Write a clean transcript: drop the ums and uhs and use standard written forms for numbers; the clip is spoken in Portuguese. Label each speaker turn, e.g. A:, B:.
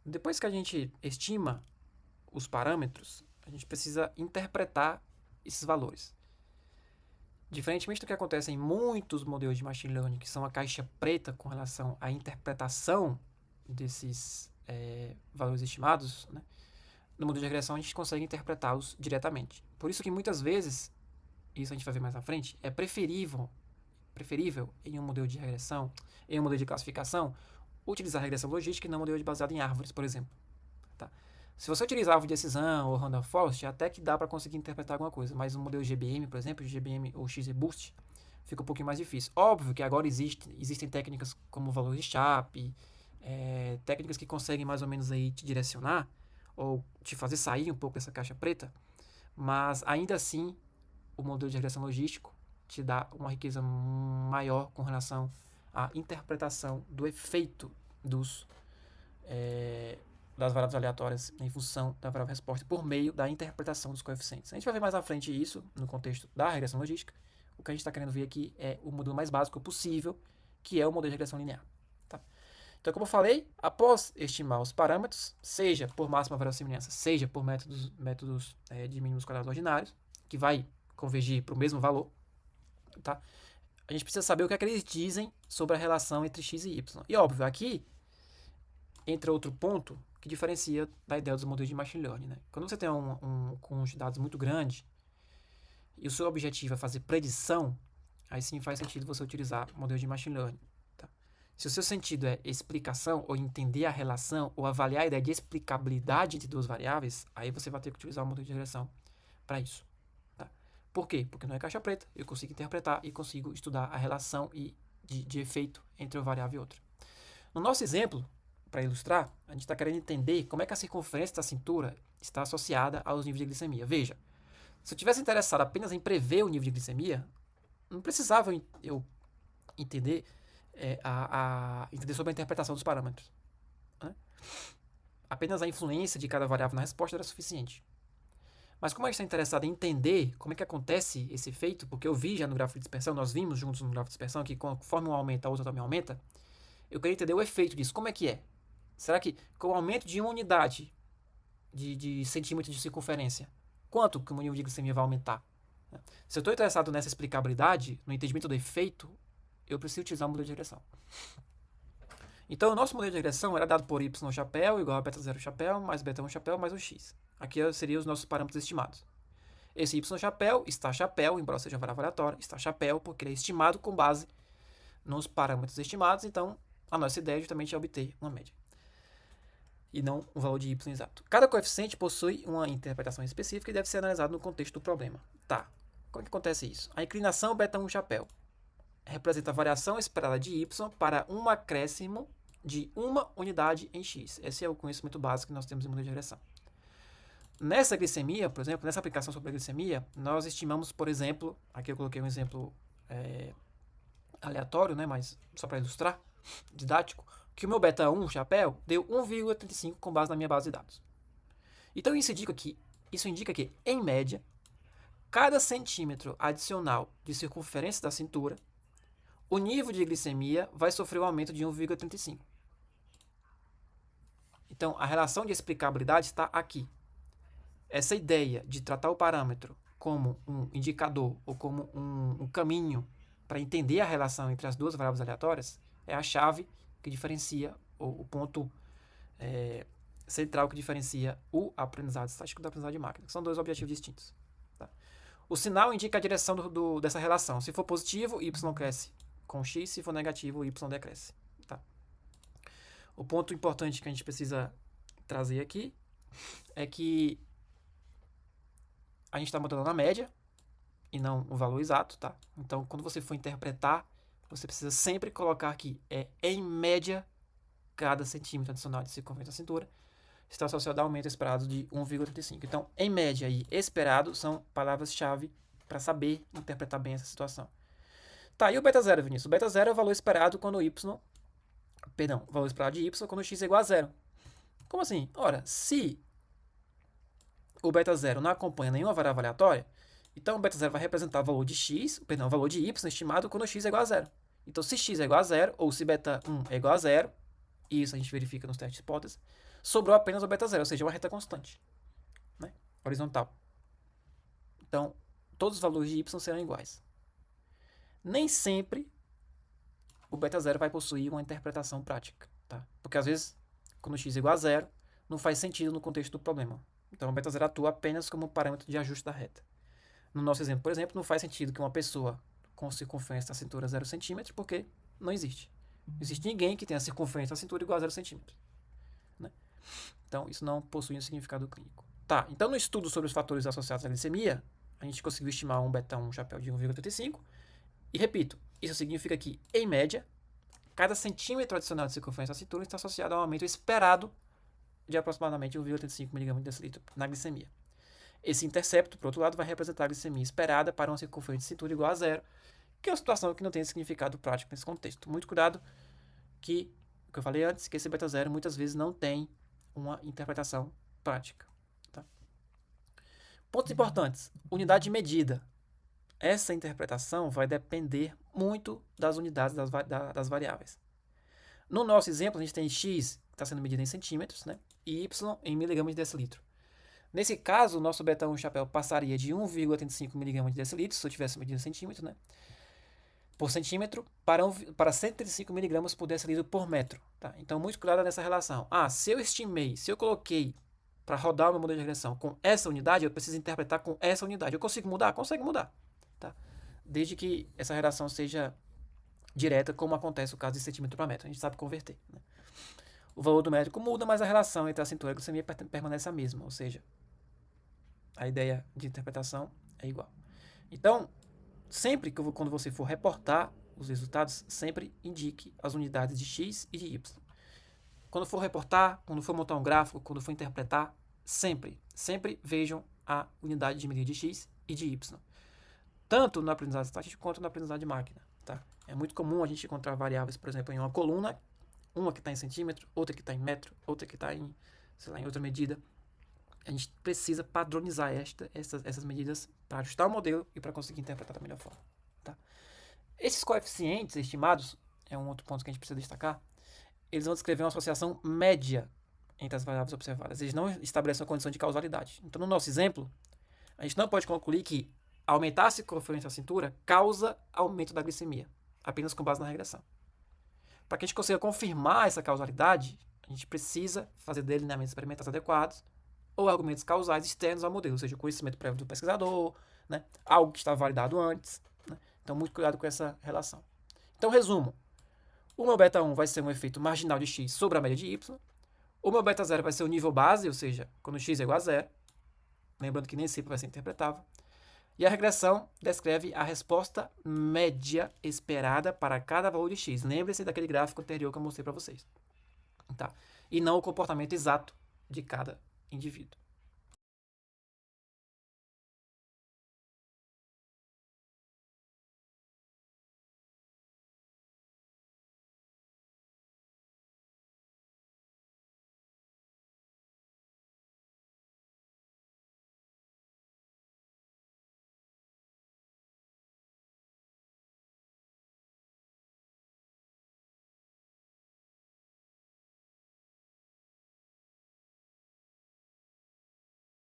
A: Depois que a gente estima os parâmetros, a gente precisa interpretar esses valores. Diferentemente do que acontece em muitos modelos de machine learning, que são a caixa preta com relação à interpretação desses valores estimados, né? No modelo de regressão a gente consegue interpretá-los diretamente. Por isso que muitas vezes, isso a gente vai ver mais na frente, é preferível em um modelo de regressão, em um modelo de classificação, utilizar regressão logística e não modelo baseado em árvores, por exemplo. Tá? Se você utilizar árvore de decisão ou random forest, até que dá para conseguir interpretar alguma coisa, mas um modelo GBM, por exemplo, GBM ou XGBoost, fica um pouquinho mais difícil. Óbvio que agora existem técnicas como o valor de Chape, técnicas que conseguem mais ou menos aí te direcionar ou te fazer sair um pouco dessa caixa preta, mas ainda assim o modelo de regressão logístico te dá uma riqueza maior com relação à interpretação do efeito das variáveis aleatórias em função da variável resposta por meio da interpretação dos coeficientes. A gente vai ver mais à frente isso no contexto da regressão logística. O que a gente está querendo ver aqui é o modelo mais básico possível, que é o modelo de regressão linear. Tá? Então, como eu falei, após estimar os parâmetros, seja por máxima verossimilhança, seja por métodos de mínimos quadrados ordinários, que vai convergir para o mesmo valor, tá? A gente precisa saber o que é que eles dizem sobre a relação entre x e y. E óbvio, aqui entra outro ponto que diferencia da ideia dos modelos de machine learning. Né? Quando você tem um conjunto de dados muito grande e o seu objetivo é fazer predição, aí sim faz sentido você utilizar modelos de machine learning. Tá? Se o seu sentido é explicação, ou entender a relação, ou avaliar a ideia de explicabilidade entre duas variáveis, aí você vai ter que utilizar o modelo de regressão para isso. Tá? Por quê? Porque não é caixa preta, eu consigo interpretar e consigo estudar a relação de efeito entre uma variável e outra. No nosso exemplo, para ilustrar, a gente está querendo entender como é que a circunferência da cintura está associada aos níveis de glicemia. Veja, se eu tivesse interessado apenas em prever o nível de glicemia, não precisava eu entender, entender sobre a interpretação dos parâmetros. Né? Apenas a influência de cada variável na resposta era suficiente. Mas como a gente está interessado em entender como é que acontece esse efeito, porque eu vi já no gráfico de dispersão, nós vimos juntos no gráfico de dispersão que conforme um aumenta, a outra também aumenta, eu queria entender o efeito disso, como é que é? Será que com o aumento de uma unidade de centímetro de circunferência, quanto que o meu nível de glicemia vai aumentar? Se eu estou interessado nessa explicabilidade, no entendimento do efeito, eu preciso utilizar o modelo de regressão. Então, o nosso modelo de regressão era dado por y chapéu igual a beta 0 chapéu mais beta 1 chapéu mais o x. Aqui seriam os nossos parâmetros estimados. Esse y chapéu está chapéu, embora seja variável aleatória, está chapéu porque ele é estimado com base nos parâmetros estimados, então a nossa ideia justamente é obter uma média e não um valor de y exato. Cada coeficiente possui uma interpretação específica e deve ser analisado no contexto do problema. Tá, como é que acontece isso? A inclinação beta 1 chapéu representa a variação esperada de y para um acréscimo de uma unidade em x. Esse é o conhecimento básico que nós temos em modelo de regressão. Nessa glicemia, por exemplo, nessa aplicação sobre a glicemia, nós estimamos, por exemplo, aqui eu coloquei um exemplo aleatório, né, mas só para ilustrar, didático, que o meu beta 1 chapéu deu 1,35 com base na minha base de dados. Então isso indica que, em média, cada centímetro adicional de circunferência da cintura, o nível de glicemia vai sofrer um aumento de 1,35. Então a relação de explicabilidade está aqui. Essa ideia de tratar o parâmetro como um indicador ou como um caminho para entender a relação entre as duas variáveis aleatórias é a chave que diferencia, o ponto central que diferencia o aprendizado estático do aprendizado de máquina, que são dois objetivos distintos. Tá? O sinal indica a direção dessa relação. Se for positivo, y cresce com x, se for negativo, y decresce. Tá? O ponto importante que a gente precisa trazer aqui é que a gente está modelando a média e não o valor exato, tá? Então, quando você for interpretar, você precisa sempre colocar aqui, em média, cada centímetro adicional de circunferência da cintura está associado ao aumento esperado de 1,35. Então, em média e esperado são palavras-chave para saber interpretar bem essa situação. Tá, e o beta 0, Vinícius? O beta 0 é o valor esperado quando o valor esperado de y quando x é igual a 0. Como assim? Ora, se o beta 0 não acompanha nenhuma variável aleatória, então o beta 0 vai representar o valor de o valor de y estimado quando x é igual a 0. Então, se x é igual a 0, ou se beta 1 é igual a 0, e isso a gente verifica nos testes de hipótese, sobrou apenas o beta zero, ou seja, uma reta constante, né? Horizontal. Então, todos os valores de y serão iguais. Nem sempre o beta zero vai possuir uma interpretação prática, tá? Porque às vezes, quando x é igual a zero, não faz sentido no contexto do problema. Então, o beta zero atua apenas como parâmetro de ajuste da reta. No nosso exemplo, por exemplo, não faz sentido que uma pessoa com circunferência da cintura 0 cm, porque não existe. Não existe ninguém que tenha circunferência da cintura igual a 0 cm. Né? Então, isso não possui um significado clínico. Tá, então no estudo sobre os fatores associados à glicemia, a gente conseguiu estimar um beta-1 chapéu de 1,35. E repito, isso significa que, em média, cada centímetro adicional de circunferência da cintura está associado a um aumento esperado de aproximadamente 1,35 mg de decilitro na glicemia. Esse intercepto, por outro lado, vai representar a glicemia esperada para uma circunferência de cintura igual a zero, que é uma situação que não tem significado prático nesse contexto. Muito cuidado que, o que eu falei antes, que esse beta zero muitas vezes não tem uma interpretação prática. Tá? Pontos importantes. Unidade de medida. Essa interpretação vai depender muito das unidades das variáveis. No nosso exemplo, a gente tem x, que está sendo medido em centímetros, né? E y em miligramas de decilitro. Nesse caso, o nosso beta-1 chapéu passaria de 1,35 mg de decilitro, se eu tivesse medido em centímetro, né? Por centímetro, para 135 mg por decilitro por metro. Tá? Então, muito cuidado nessa relação. Se eu coloquei para rodar o meu modelo de regressão com essa unidade, eu preciso interpretar com essa unidade. Eu consigo mudar? Consigo mudar. Tá? Desde que essa relação seja direta, como acontece no caso de centímetro para metro. A gente sabe converter. Né? O valor do métrico muda, mas a relação entre a cintura e a glicemia permanece a mesma, ou seja, a ideia de interpretação é igual. Então, sempre que quando você for reportar os resultados, sempre indique as unidades de x e de y. Quando for reportar, quando for montar um gráfico, quando for interpretar, sempre vejam a unidade de medida de x e de y. Tanto na aprendizagem estatística quanto na aprendizagem de máquina. Tá? É muito comum a gente encontrar variáveis, por exemplo, em uma coluna, uma que está em centímetro, outra que está em metro, outra que está em, em outra medida. A gente precisa padronizar essas medidas para ajustar o modelo e para conseguir interpretar da melhor forma. Tá? Esses coeficientes estimados, é um outro ponto que a gente precisa destacar, eles vão descrever uma associação média entre as variáveis observadas. Eles não estabelecem uma condição de causalidade. Então, no nosso exemplo, a gente não pode concluir que aumentar a circunferência da cintura causa aumento da glicemia, apenas com base na regressão. Para que a gente consiga confirmar essa causalidade, a gente precisa fazer delineamentos experimentais adequados ou argumentos causais externos ao modelo, ou seja, o conhecimento prévio do pesquisador, né? Algo que está validado antes. Né? Então, muito cuidado com essa relação. Então, resumo. O meu beta-1 vai ser um efeito marginal de x sobre a média de y. O meu beta-0 vai ser o nível base, ou seja, quando x é igual a zero. Lembrando que nem sempre vai ser interpretável. E a regressão descreve a resposta média esperada para cada valor de x. Lembre-se daquele gráfico anterior que eu mostrei para vocês. Tá? E não o comportamento exato de cada indivíduo.